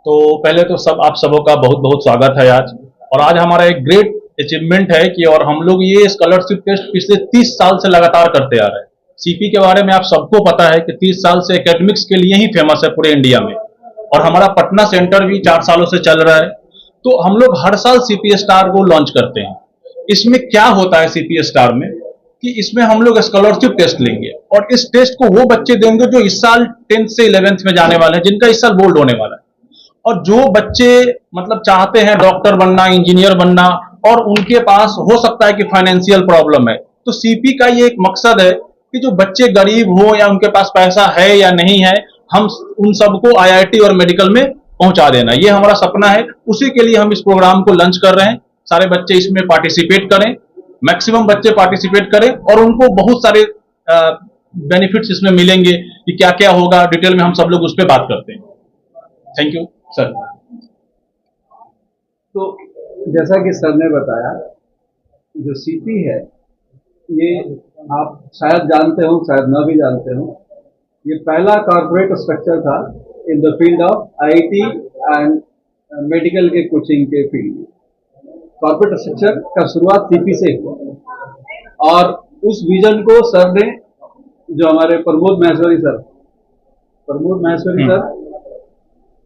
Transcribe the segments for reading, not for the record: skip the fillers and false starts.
तो पहले तो सब आप सबों का बहुत बहुत स्वागत है आज। और आज हमारा एक ग्रेट अचीवमेंट है कि और हम लोग ये स्कॉलरशिप टेस्ट पिछले 30 साल से लगातार करते आ रहे हैं। सीपी के बारे में आप सबको पता है कि 30 साल से एकेडमिक्स के लिए ही फेमस है पूरे इंडिया में। और हमारा पटना सेंटर भी 4 सालों से चल रहा है। तो हम लोग हर साल सीपी स्टार को लॉन्च करते हैं। इसमें क्या होता है सीपी स्टार में कि इसमें हम लोग स्कॉलरशिप टेस्ट लेंगे और इस टेस्ट को वो बच्चे देंगे जो इस साल 10th से 11th में जाने वाले हैं, जिनका इस साल बोर्ड होने वाला है। और जो बच्चे मतलब चाहते हैं डॉक्टर बनना, इंजीनियर बनना, और उनके पास हो सकता है कि फाइनेंशियल प्रॉब्लम है, तो सीपी का ये एक मकसद है कि जो बच्चे गरीब हो या उनके पास पैसा है या नहीं है, हम उन सबको आईआईटी और मेडिकल में पहुंचा देना, ये हमारा सपना है। उसी के लिए हम इस प्रोग्राम को लॉन्च कर रहे हैं। सारे बच्चे इसमें पार्टिसिपेट करें, मैक्सिमम बच्चे पार्टिसिपेट करें, और उनको बहुत सारे बेनिफिट्स इसमें मिलेंगे। कि क्या क्या होगा डिटेल में हम सब लोग उस पर बात करते हैं। Thank you sir. तो जैसा कि सर ने बताया, जो सीपी है ये आप शायद जानते हो, शायद न भी जानते हो, ये पहला कॉर्पोरेट स्ट्रक्चर था in the field of IIT and medical के कोचिंग के फील्ड में। कॉर्पोरेट स्ट्रक्चर का शुरुआत सीपी से हुआ और उस विजन को सर ने, जो हमारे प्रमोद माहेश्वरी सर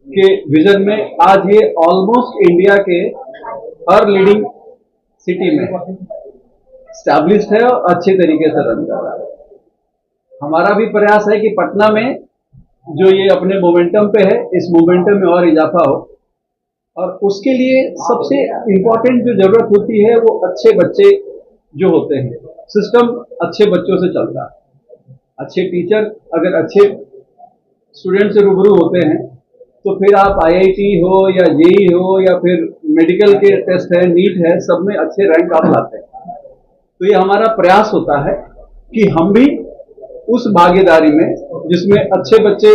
के विजन में आज ये ऑलमोस्ट इंडिया के हर लीडिंग सिटी में स्टैब्लिश्ड है और अच्छे तरीके से रन कर रहा है। हमारा भी प्रयास है कि पटना में जो ये अपने मोमेंटम पे है, इस मोमेंटम में और इजाफा हो। और उसके लिए सबसे इम्पोर्टेंट जो जरूरत होती है वो अच्छे बच्चे जो होते हैं। सिस्टम अच्छे बच्चों से चलता है। अच्छे टीचर अगर अच्छे स्टूडेंट से रूबरू होते हैं तो फिर आप आईआईटी हो या जेई हो या फिर मेडिकल के टेस्ट है, नीट है, सब में अच्छे रैंक आप लाते हैं। तो ये हमारा प्रयास होता है कि हम भी उस भागीदारी में, जिसमें अच्छे बच्चे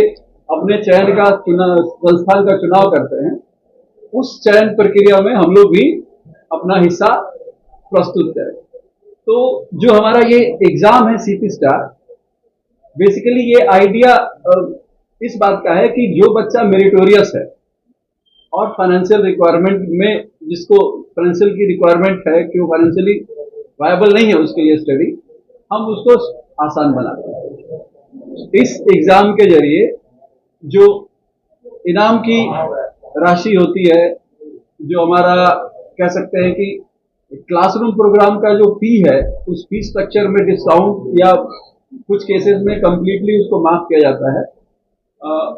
अपने चयन का संस्थान का चुनाव करते हैं, उस चयन प्रक्रिया में हम लोग भी अपना हिस्सा प्रस्तुत करें। तो जो हमारा ये एग्जाम है सीपी स्टार, बेसिकली ये आइडिया इस बात का है कि जो बच्चा मेरिटोरियस है और फाइनेंशियल रिक्वायरमेंट में, जिसको फाइनेंशियल की रिक्वायरमेंट है कि वो फाइनेंशियली वायबल नहीं है उसके लिए स्टडी, हम उसको आसान बनाते हैं। इस एग्जाम के जरिए जो इनाम की राशि होती है, जो हमारा कह सकते हैं कि क्लासरूम प्रोग्राम का जो फी है, उस फी स्ट्रक्चर में डिस्काउंट या कुछ केसेस में कंप्लीटली उसको माफ किया जाता है।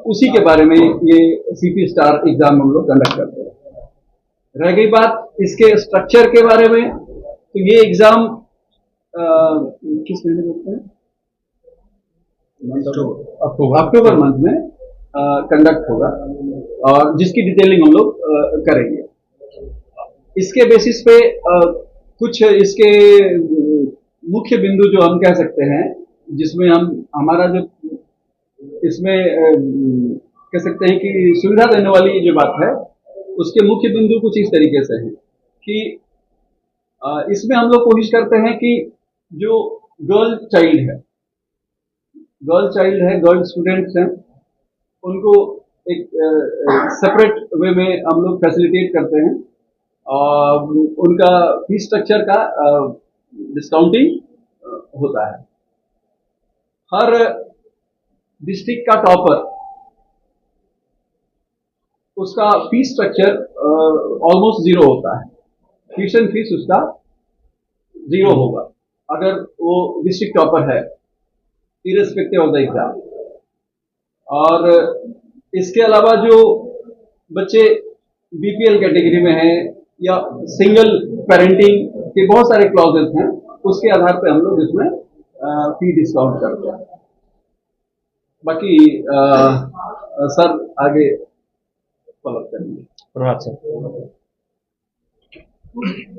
उसी के बारे में ये सीपी स्टार एग्जाम हम लोग कंडक्ट करते हैं। रह गई बात इसके स्ट्रक्चर के बारे में, तो ये एग्जाम किस महीने में होता है? अक्टूबर मंथ में कंडक्ट होगा और जिसकी डिटेलिंग हम लोग करेंगे। इसके बेसिस पे कुछ इसके मुख्य बिंदु जो हम कह सकते हैं, जिसमें हमारा जो इसमें कह सकते हैं कि सुविधा देने वाली जो बात है, उसके मुख्य बिंदु कुछ इस तरीके से हैं कि इसमें हम लोग कोशिश करते हैं कि जो गर्ल चाइल्ड है, गर्ल स्टूडेंट्स हैं, उनको एक सेपरेट वे में हम लोग फैसिलिटेट करते हैं और उनका फी स्ट्रक्चर का डिस्काउंटिंग होता है। हर डिस्ट्रिक्ट का टॉपर, उसका फी स्ट्रक्चर ऑलमोस्ट जीरो होता है। ट्यूशन फीस उसका जीरो होगा अगर वो डिस्ट्रिक्ट टॉपर है, इरेस्पेक्टिव ऑफ द एग्जाम। और इसके अलावा जो बच्चे बीपीएल कैटेगरी में हैं या सिंगल पेरेंटिंग के बहुत सारे क्लॉजेस हैं, उसके आधार पर हम लोग इसमें फी डिस्काउंट करते हैं। बाकी सर आगे फॉलो करेंगे। प्रभात सर।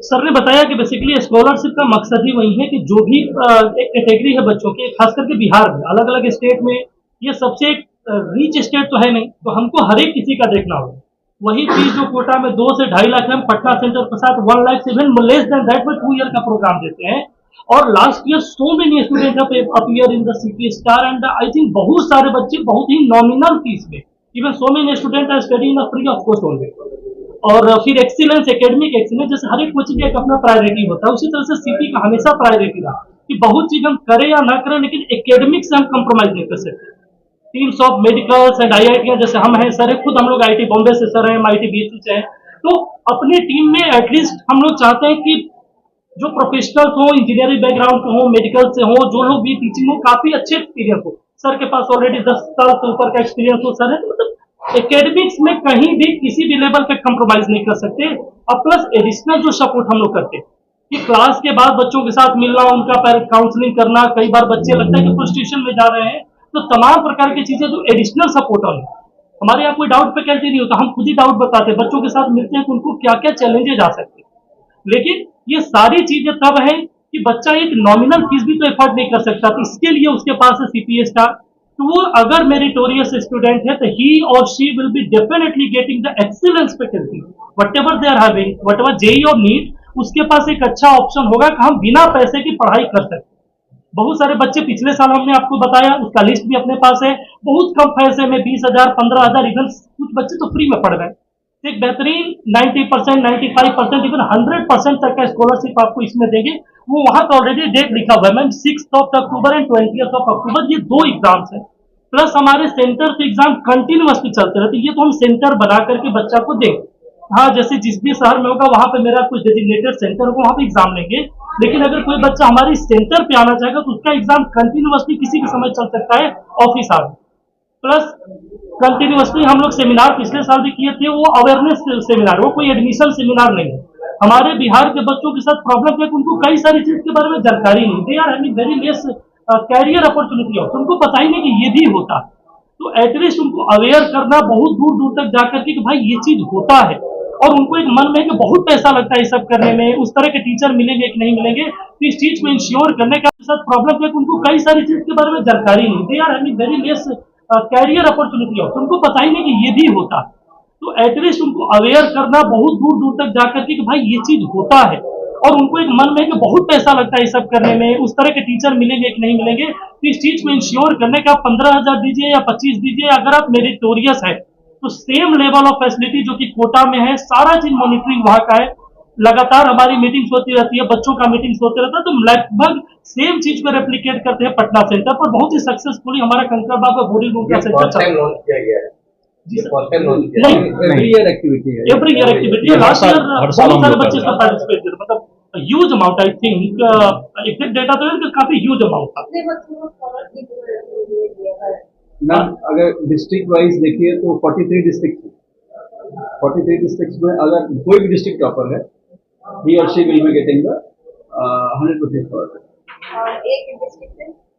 सर ने बताया कि बेसिकली स्कॉलरशिप का मकसद ही वही है कि जो भी एक कैटेगरी है बच्चों की, खास करके बिहार में, अलग अलग स्टेट में ये सबसे रिच स्टेट तो है नहीं, तो हमको हर एक किसी का देखना होगा। वही फीस जो कोटा में 2 से 2.5 लाख, हम पटना सेंटर के साथ 1 lakh even less than that में 2 ईयर का प्रोग्राम देते हैं। और last year so many student appear in the CP star and I think बहुत सारे बच्चे बहुत ही नॉमिनल फीस में even so many student are study in free of cost only. और फिर एक्सीलेंस, एकेडमिक एक्सीलेंस, जैसे हर एक कोचिंग का एक अपना प्रायोरिटी होता है, उसी तरह से सीपी का हमेशा प्रायोरिटी रहा कि बहुत चीज हम करें या ना करें, लेकिन एकेडमिक से हम कंप्रोमाइज नहीं कर सकते। Teams of medicals and IIT, जैसे हम हैं सर, खुद हम लोग आईटी बॉम्बे से सर हैं, हम आईटी बीएचयू से हैं, तो अपनी टीम में एटलीस्ट हम लोग चाहते हैं कि जो प्रोफेशनल्स हो, इंजीनियरिंग बैकग्राउंड के हो, मेडिकल से हो, जो लोग भी टीचिंग हो, काफी अच्छे एक्सपीरियंस हो। सर के पास ऑलरेडी 10 साल से ऊपर का एक्सपीरियंस हो सर है, तो मतलब एकेडमिक्स में कहीं भी किसी भी लेवल पे कंप्रोमाइज नहीं कर सकते। और प्लस एडिशनल जो सपोर्ट हम लोग करते हैं कि क्लास के बाद बच्चों के साथ मिलना, उनका काउंसलिंग करना, कई बार बच्चे लगता है कि प्रोस्टिट्यूशन में जा रहे हैं, तो तमाम प्रकार की चीजें जो एडिशनल सपोर्ट है, हमारे यहाँ कोई डाउट फैकल्टी नहीं होता, हम खुद ही डाउट बताते हैं, बच्चों के साथ मिलते हैं कि उनको क्या क्या चैलेंजेस आ सकते हैं। लेकिन ये सारी चीजें तब है कि बच्चा एक नॉमिनल फीस भी तो एफर्ट नहीं कर सकता, तो इसके लिए उसके पास है सीपीए स्टार। तो वो अगर मेरिटोरियस स्टूडेंट है तो ही और she will be definitely getting the excellence faculty whatever they are having, whatever JEE और नीट, उसके पास एक अच्छा ऑप्शन होगा कि हम बिना पैसे की पढ़ाई कर सकते। बहुत सारे बच्चे पिछले साल हमने आपको बताया, उसका लिस्ट भी अपने पास है, बहुत कम पैसे में 20,000, 15,000, इवन कुछ बच्चे तो फ्री में पढ़ रहे हैं। एक बेहतरीन 90%, 95%, इवन 100% तक का स्कॉलरशिप आपको इसमें देंगे। वो वहां का ऑलरेडी डेट लिखा हुआ है मैम, 6 अक्टूबर एंड 20 अक्टूबर, ये 2 एग्जाम्स है। प्लस हमारे सेंटर पे एग्जाम कंटिन्यूअसली चलते रहते, ये तो हम सेंटर बना करके बच्चा को देंगे। हाँ, जैसे जिस भी शहर में होगा वहां पे मेरा कुछ डेजिग्नेटेड सेंटर होगा, वहां पे एग्जाम लेंगे। लेकिन अगर कोई बच्चा हमारे सेंटर पे आना चाहेगा तो उसका एग्जाम कंटिन्यूअसली किसी भी समय चल सकता है, ऑफिस आवर। प्लस कंटिन्यूअसली हम लोग सेमिनार पिछले साल भी किए थे, वो अवेयरनेस सेमिनार, वो कोई एडमिशन सेमिनार नहीं है। हमारे बिहार के बच्चों के साथ प्रॉब्लम है कि उनको कई सारी चीज के बारे में जानकारी नहीं, they are having very less career opportunity, उनको पता ही नहीं कि ये भी होता। तो एटलीस्ट उनको अवेयर करना बहुत दूर दूर तक जाकर के कि भाई ये चीज होता है, और उनको एक मन में कि बहुत पैसा लगता है ये सब करने में, उस तरह के टीचर मिलेंगे कि नहीं मिलेंगे, तो इस चीज में इंश्योर करने का साथ प्रॉब्लम है कि उनको कई सारी चीज के बारे में जानकारी नहीं, they are having very less career opportunity, उनको पता ही नहीं कि ये भी होता। तो एटलीस्ट उनको अवेयर करना बहुत दूर दूर तक जाकर के कि भाई ये चीज होता है, और उनको एक मन में कि बहुत पैसा लगता है ये सब करने में, उस तरह के टीचर मिलेंगे कि नहीं मिलेंगे, तो इस चीज में इंश्योर करने का 15,000 दीजिए या 25 दीजिए, अगर आप मेरिटोरियस है तो सेम लेवल ऑफ फैसिलिटी जो कि कोटा में है, सारा चीज मॉनिटरिंग वहां का है, लगातार हमारी मीटिंग्स होती रहती है, बच्चों का मीटिंग्स होते रहता है, तो लगभग सेम चीज को रेप्लिकेट करते हैं पटना सेंटर पर। बहुत ही सक्सेसफुली हमारा कंकरबाग बोर्डिंग रूम का सेंटर चल रहा है। एवरी ईयर एक्टिविटी है, एवरी ईयर एक्टिविटी है। लास्ट ईयर बहुत सारे बच्चे इसमें पार्टिसिपेट करते, मतलब huge amount, I think exact data तो है काफी ह्यूज अमाउंट था। मैम अगर डिस्ट्रिक्ट वाइज देखिए तो 43 डिस्ट्रिक्ट, 43 डिस्ट्रिक्ट में अगर कोई भी डिस्ट्रिक्ट टॉपर है, ही और she will be getting the 100% scholarship.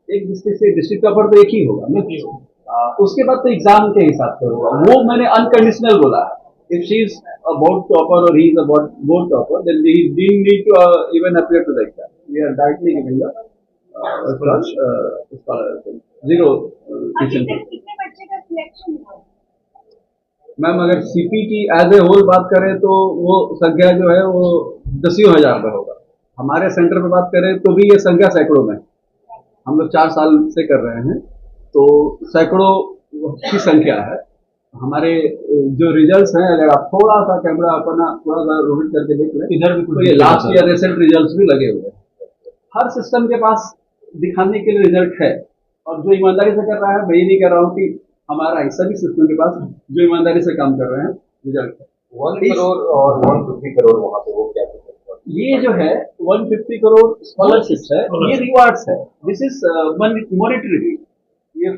एक डिस्ट्रिक्ट से डिस्ट्रिक्ट टॉपर तो एक ही होगा ना, उसके बाद तो एग्जाम के हिसाब से होगा। वो मैंने अनकंडीशनल बोला है, if she is a board topper or he is a board topper, then he didn't need to even appear to the exam. We are directly giving the scholarship, zero tuition fee. कितने बच्चे का selection हुआ? Ma'am अगर CP की as a whole बात करें तो वो संख्या जो है वो 10,000 पर होगा। हमारे सेंटर पे बात करें तो भी ये संख्या सैकड़ों में, हम लोग 4 साल से कर रहे हैं, तो सैकड़ों की संख्या है। हमारे जो रिजल्ट्स हैं, अगर आप थोड़ा सा कैमरा अपना थोड़ा सा रोटेट करके देख लें, इधर भी तो ये लास्ट ईयर रिसेंट रिजल्ट्स भी लगे हुए हैं। हर सिस्टम के पास दिखाने के लिए रिजल्ट है, और जो ईमानदारी से कर रहा है, मैं ये नहीं कह रहा हूँ कि हमारा है, सभी सिस्टम के पास जो ईमानदारी से काम कर रहे हैं रिजल्ट है। 1 करोड़ और 150 करोड़ वहाँ पे वो क्या है? ये जो है 150 करोड़ स्कॉलरशिप्स है, ये रिवार्ड्स है, दिस इज मॉनिटरी, ये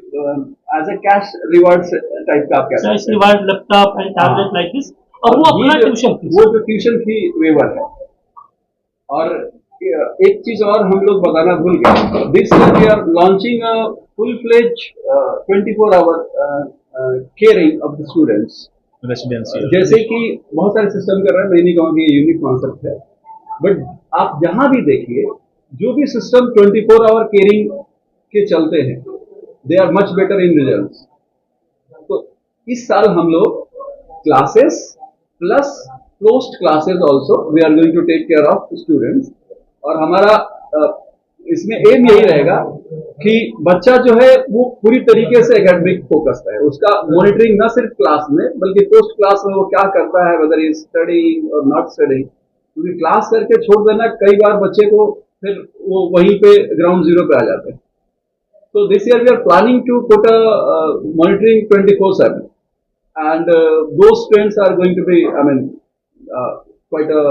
as a cash rewards type का आप कह सकते हैं, reward laptop and tablet like this, और वो अपना ट्यूशन फीस, वो जो ट्यूशन फी वेवर है। और एक चीज और हम लोग बताना भूल गए, this year we are launching a full fledge 24 hour caring of the students residential. जैसे कि बहुत सारे सिस्टम कर रहे हैं, मैं नहीं कहूँगी ये यूनिक कॉन्सेप्ट है, बट आप जहां भी देखिए जो भी सिस्टम 24 आवर केयरिंग के चलते हैं, they are much better in results. तो इस साल हम लोग classes plus post classes also we are going to take care of students, और हमारा इसमें एम यही रहेगा कि बच्चा जो है वो पूरी तरीके से एकेडमिक फोकस है, उसका मॉनिटरिंग ना सिर्फ क्लास में बल्कि पोस्ट क्लास में वो क्या करता है, वेदर इज स्टडी और नॉट स्टडी, क्योंकि क्लास करके छोड़ देना कई बार बच्चे को फिर वो वहीं पे ग्राउंड जीरो पे आ जाते हैं. So this year we are planning to put a monitoring 24/7, and those trends are going to be, I mean, quite a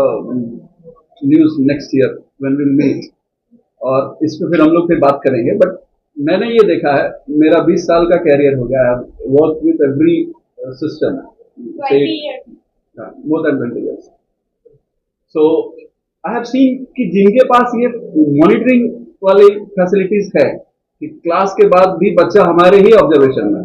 news next year when we'll meet. और इस पे फिर हम लोग फिर बात करेंगे. बट मैंने ये देखा है, मेरा 20 साल का कैरियर हो गया है, work with every system, 20 years. More than 20 years. So I have seen कि जिनके पास ये मॉनिटरिंग वाली फैसिलिटीज है कि क्लास के बाद भी बच्चा हमारे ही ऑब्जर्वेशन में,